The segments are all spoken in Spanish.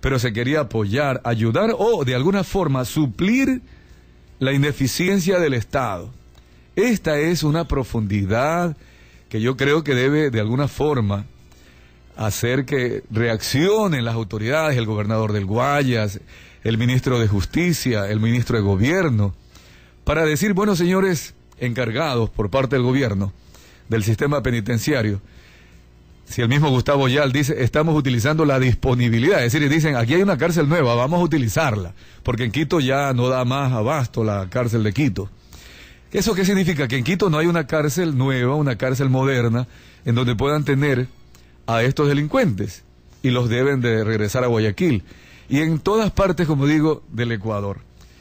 pero se quería apoyar, ayudar o de alguna forma suplir la ineficiencia del Estado. Esta es una profundidad que yo creo que debe de alguna forma hacer que reaccionen las autoridades, el gobernador del Guayas, el ministro de Justicia, el ministro de Gobierno, para decir, bueno, señores encargados por parte del gobierno del sistema penitenciario, si el mismo Gustavo Yal dice, estamos utilizando la disponibilidad, es decir, dicen, aquí hay una cárcel nueva, vamos a utilizarla, porque en Quito ya no da más abasto la cárcel de Quito. ¿Eso qué significa? Que en Quito no hay una cárcel nueva, una cárcel moderna, en donde puedan tener a estos delincuentes, y los deben de regresar a Guayaquil, y en todas partes, como digo, del Ecuador.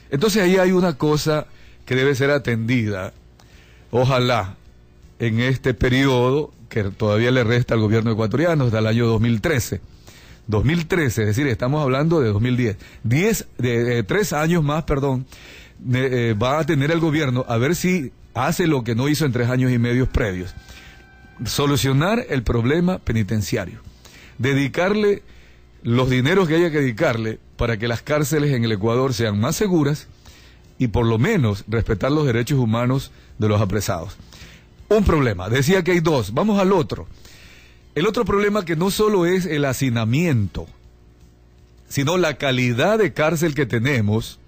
Entonces ahí hay una cosa que debe ser atendida, ojalá, en este periodo que todavía le resta al gobierno ecuatoriano hasta el año 2013. 2013, es decir, estamos hablando de 2010. 3 años más, perdón, va a tener el gobierno a ver si hace lo que no hizo en 3 años y medio previos. Solucionar el problema penitenciario. Dedicarle los dineros que haya que dedicarle para que las cárceles en el Ecuador sean más seguras y por lo menos respetar los derechos humanos de los apresados. Un problema, decía que hay 2, vamos al otro. El otro problema que no solo es el hacinamiento, sino la calidad de cárcel que tenemos,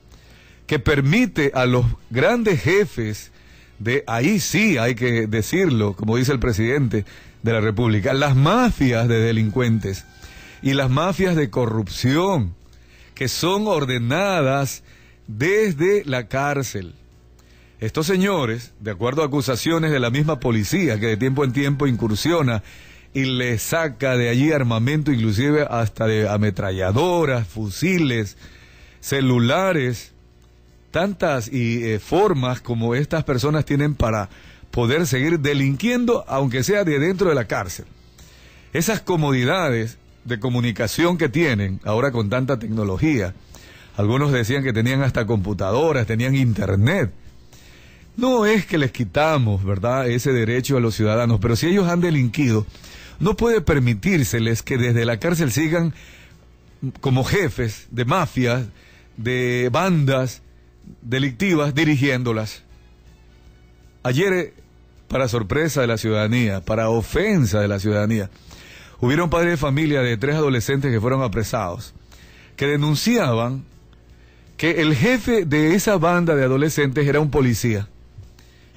que permite a los grandes jefes de, ahí sí hay que decirlo, como dice el presidente de la República, las mafias de delincuentes y las mafias de corrupción, que son ordenadas desde la cárcel. Estos señores, de acuerdo a acusaciones de la misma policía, que de tiempo en tiempo incursiona y le saca de allí armamento, inclusive hasta de ametralladoras, fusiles, celulares, tantas formas como estas personas tienen para poder seguir delinquiendo, aunque sea de dentro de la cárcel. Esas comodidades de comunicación que tienen ahora con tanta tecnología, algunos decían que tenían hasta computadoras, tenían internet. No es que les quitamos, ¿verdad?, ese derecho a los ciudadanos, pero si ellos han delinquido, no puede permitírseles que desde la cárcel sigan como jefes de mafias, de bandas delictivas, dirigiéndolas. Ayer, para sorpresa de la ciudadanía, para ofensa de la ciudadanía, hubieron padres de familia de 3 adolescentes que fueron apresados, que denunciaban que el jefe de esa banda de adolescentes era un policía.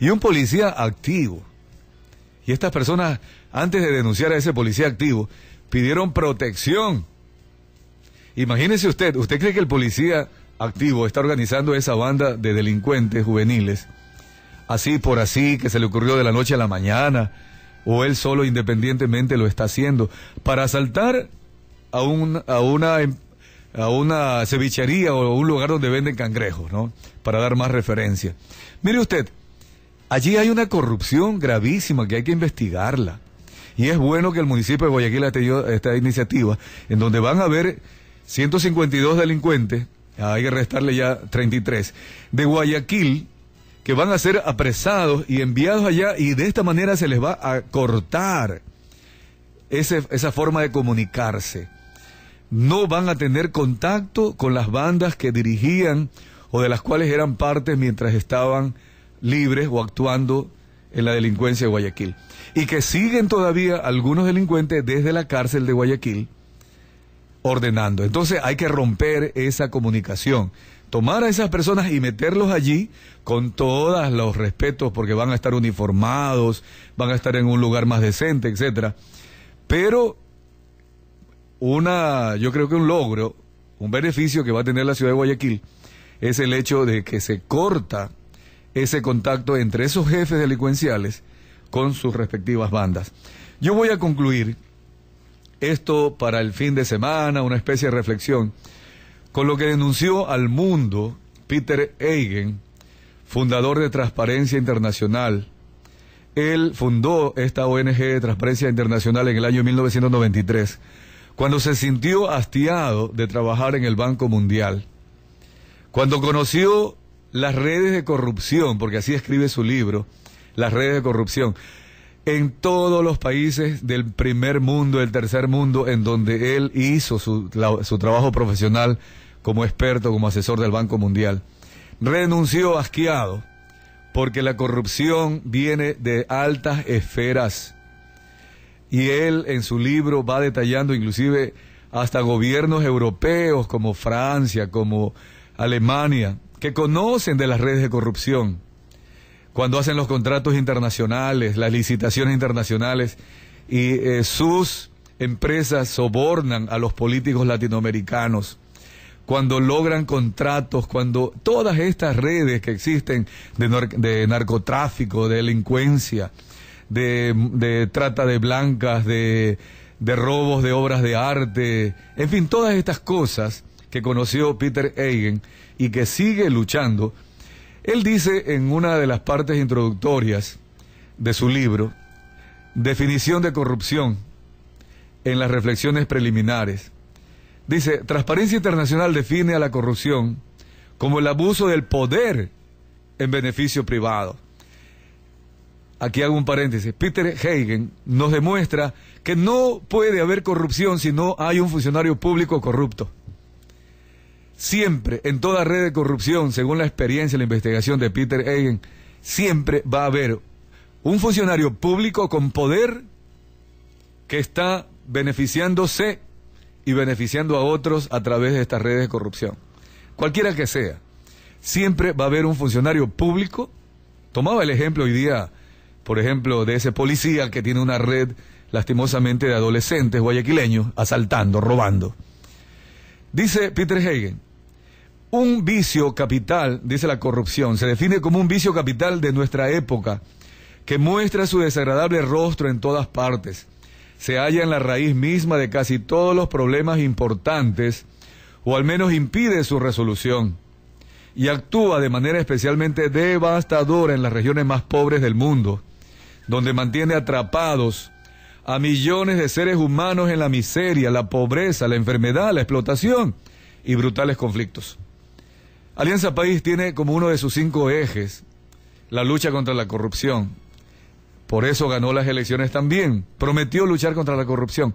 Y un policía activo. Y estas personas, antes de denunciar a ese policía activo, pidieron protección. Imagínese usted cree que el policía activo está organizando esa banda de delincuentes juveniles, así por así, que se le ocurrió de la noche a la mañana, o él solo independientemente lo está haciendo, para asaltar a una cevichería o un lugar donde venden cangrejos, ¿no? Para dar más referencia. Mire usted, allí hay una corrupción gravísima que hay que investigarla. Y es bueno que el municipio de Guayaquil ha tenido esta iniciativa, en donde van a haber 152 delincuentes, hay que restarle ya 33, de Guayaquil, que van a ser apresados y enviados allá, y de esta manera se les va a cortar esa forma de comunicarse. No van a tener contacto con las bandas que dirigían o de las cuales eran parte mientras estaban libres o actuando en la delincuencia de Guayaquil. Y que siguen todavía algunos delincuentes desde la cárcel de Guayaquil ordenando. Entonces hay que romper esa comunicación, tomar a esas personas y meterlos allí con todos los respetos, porque van a estar uniformados, van a estar en un lugar más decente, etcétera. Pero yo creo que un logro, un beneficio que va a tener la ciudad de Guayaquil es el hecho de que se corta ese contacto entre esos jefes delincuenciales con sus respectivas bandas. Yo voy a concluir esto para el fin de semana, una especie de reflexión, con lo que denunció al mundo Peter Eigen, fundador de Transparencia Internacional. Él fundó esta ONG de Transparencia Internacional en el año 1993, cuando se sintió hastiado de trabajar en el Banco Mundial, cuando conoció las redes de corrupción, porque así escribe su libro, Las redes de corrupción, en todos los países del primer mundo, del tercer mundo, en donde él hizo su trabajo profesional como experto, como asesor del Banco Mundial. Renunció asqueado, porque la corrupción viene de altas esferas. Y él en su libro va detallando inclusive hasta gobiernos europeos como Francia, como Alemania, que conocen de las redes de corrupción. Cuando hacen los contratos internacionales, las licitaciones internacionales, y sus empresas sobornan a los políticos latinoamericanos. Cuando logran contratos, cuando todas estas redes que existen de narcotráfico, de delincuencia, de trata de blancas, de robos de obras de arte, en fin, todas estas cosas que conoció Peter Hagen y que sigue luchando. Él dice en una de las partes introductorias de su libro, Definición de corrupción, en las reflexiones preliminares, dice: Transparencia Internacional define a la corrupción como el abuso del poder en beneficio privado. Aquí hago un paréntesis. Peter Hagen nos demuestra que no puede haber corrupción si no hay un funcionario público corrupto. Siempre, en toda red de corrupción, según la experiencia y la investigación de Peter Hagen, siempre va a haber un funcionario público con poder que está beneficiándose y beneficiando a otros a través de estas redes de corrupción. Cualquiera que sea, siempre va a haber un funcionario público. Tomaba el ejemplo hoy día, por ejemplo, de ese policía que tiene una red, lastimosamente, de adolescentes guayaquileños asaltando, robando. Dice Peter Hagen, un vicio capital, dice la corrupción, se define como un vicio capital de nuestra época, que muestra su desagradable rostro en todas partes. Se halla en la raíz misma de casi todos los problemas importantes, o al menos impide su resolución, y actúa de manera especialmente devastadora en las regiones más pobres del mundo, donde mantiene atrapados a millones de seres humanos en la miseria, la pobreza, la enfermedad, la explotación y brutales conflictos. Alianza País tiene como uno de sus 5 ejes la lucha contra la corrupción. Por eso ganó las elecciones también. Prometió luchar contra la corrupción.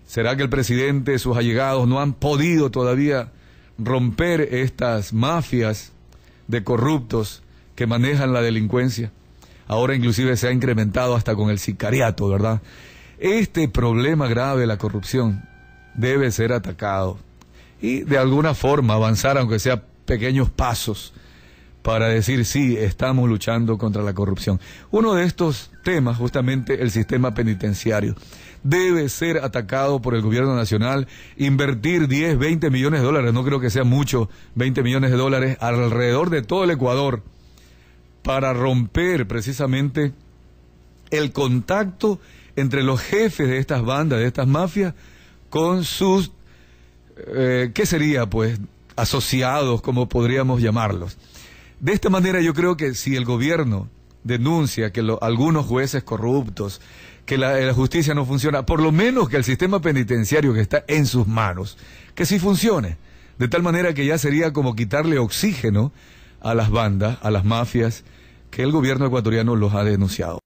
¿Será que el presidente y sus allegados no han podido todavía romper estas mafias de corruptos que manejan la delincuencia? Ahora inclusive se ha incrementado hasta con el sicariato, ¿verdad? Este problema grave de la corrupción debe ser atacado y de alguna forma avanzar, aunque sea pequeños pasos, para decir sí, estamos luchando contra la corrupción. Uno de estos temas, justamente el sistema penitenciario, debe ser atacado por el gobierno nacional, invertir 10, 20 millones de dólares, no creo que sea mucho, 20 millones de dólares alrededor de todo el Ecuador, para romper precisamente el contacto entre los jefes de estas bandas, de estas mafias, con sus, ¿qué sería? Pues asociados, como podríamos llamarlos. De esta manera yo creo que si el gobierno denuncia que algunos jueces corruptos, que la justicia no funciona, por lo menos que el sistema penitenciario que está en sus manos, que sí funcione, de tal manera que ya sería como quitarle oxígeno a las bandas, a las mafias, que el gobierno ecuatoriano los ha denunciado.